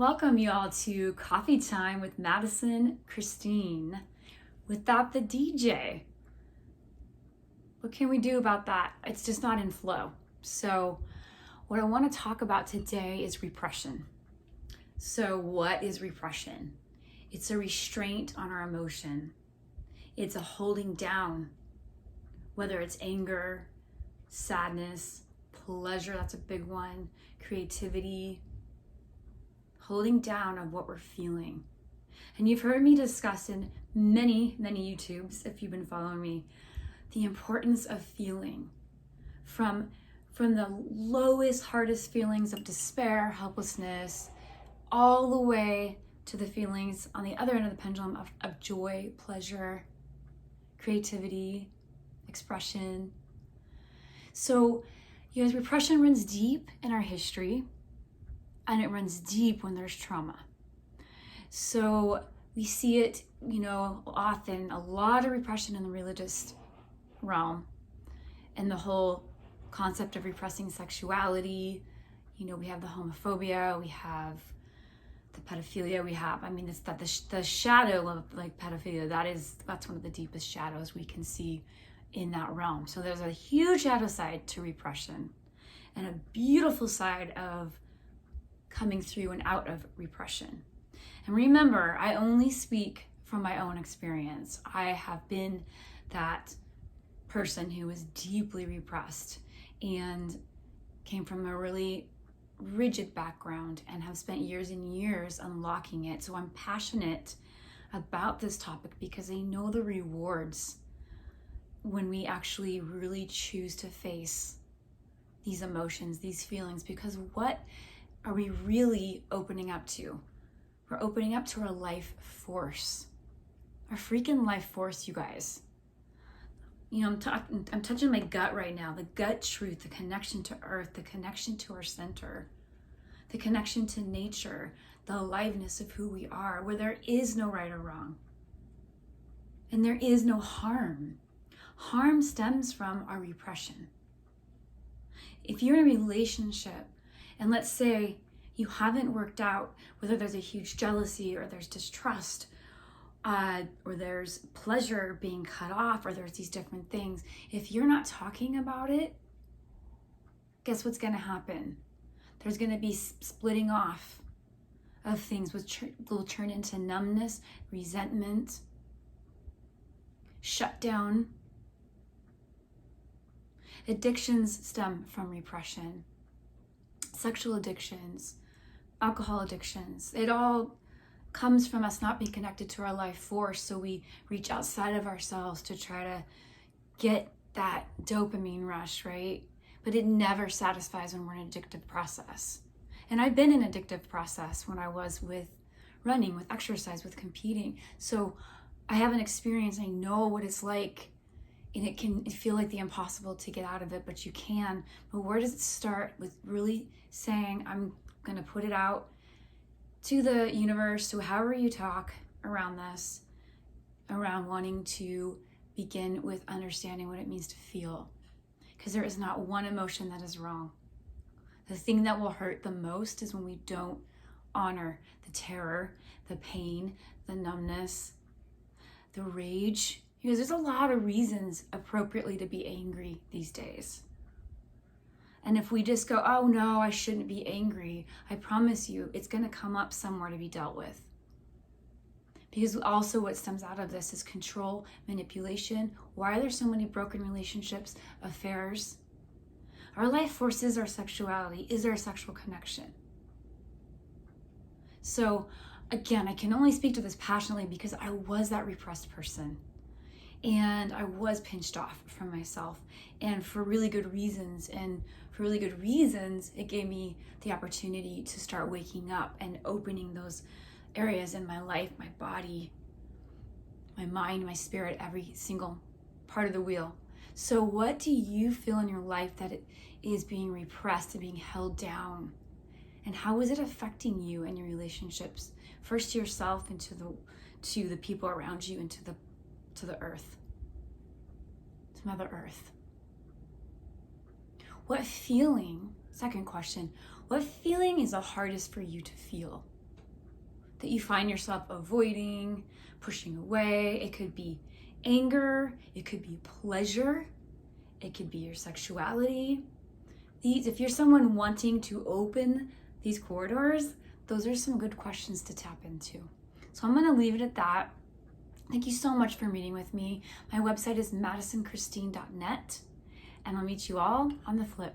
Welcome you all to Coffee Time with Madison, Christine, without the DJ. What can we do about that? It's just not in flow. So what I want to talk about today is repression. So what is repression? It's a restraint on our emotion. It's a holding down, whether it's anger, sadness, pleasure, that's a big one, creativity, holding down of what we're feeling. And you've heard me discuss in many YouTubes, if you've been following me, the importance of feeling from the lowest, hardest feelings of despair, helplessness, all the way to the feelings on the other end of the pendulum of joy, pleasure, creativity, expression. So, you guys, repression runs deep in our history, and it runs deep when there's trauma. So we see it, often, a lot of repression in the religious realm, and the whole concept of repressing sexuality. We have the homophobia, we have the pedophilia, it's that the shadow of like pedophilia, that's one of the deepest shadows we can see in that realm. So there's a huge shadow side to repression and a beautiful side of coming through and out of repression. And remember, I only speak from my own experience. I have been that person who was deeply repressed and came from a really rigid background and have spent years and years unlocking it. So I'm passionate about this topic because I know the rewards when we actually really choose to face these emotions, these feelings, because what are we really opening up to? We're opening up to our life force. Our freaking life force, you guys. I'm touching my gut right now, the gut truth, the connection to earth, the connection to our center, the connection to nature, the aliveness of who we are, where there is no right or wrong. And there is no harm. Harm stems from our repression. If you're in a relationship, and let's say you haven't worked out, whether there's a huge jealousy or there's distrust, or there's pleasure being cut off, or there's these different things. If you're not talking about it, guess what's going to happen? There's going to be splitting off of things, which will turn into numbness, resentment, shutdown. Addictions stem from repression. Sexual addictions, alcohol addictions, it all comes from us not being connected to our life force. So we reach outside of ourselves to try to get that dopamine rush, right? But it never satisfies when we're in an addictive process. And I've been in an addictive process when I was with running, with exercise, with competing. So I have an experience, I know what it's like. And it can feel like the impossible to get out of it, but you can. But where does it start? With really saying, I'm going to put it out to the universe, to however you talk around this, around wanting to begin with understanding what it means to feel. Because there is not one emotion that is wrong. The thing that will hurt the most is when we don't honor the terror, the pain, the numbness, the rage. Because there's a lot of reasons appropriately to be angry these days. And if we just go, oh no, I shouldn't be angry, I promise you it's going to come up somewhere to be dealt with. Because also what stems out of this is control, manipulation. Why are there so many broken relationships, affairs? Our life force is our sexuality, is our sexual connection. So again, I can only speak to this passionately because I was that repressed person. And I was pinched off from myself, and for really good reasons. And for really good reasons, it gave me the opportunity to start waking up and opening those areas in my life, my body, my mind, my spirit, every single part of the wheel. So what do you feel in your life that it is being repressed and being held down? And how is it affecting you and your relationships? First to yourself, and to the people around you, and to the earth, to Mother Earth. What feeling, second question, what feeling is the hardest for you to feel? that you find yourself avoiding, pushing away. It could be anger, it could be pleasure, it could be your sexuality. If you're someone wanting to open these corridors, those are some good questions to tap into. So I'm gonna leave it at that. Thank you so much for meeting with me. My website is madisonchristine.net, and I'll meet you all on the flip.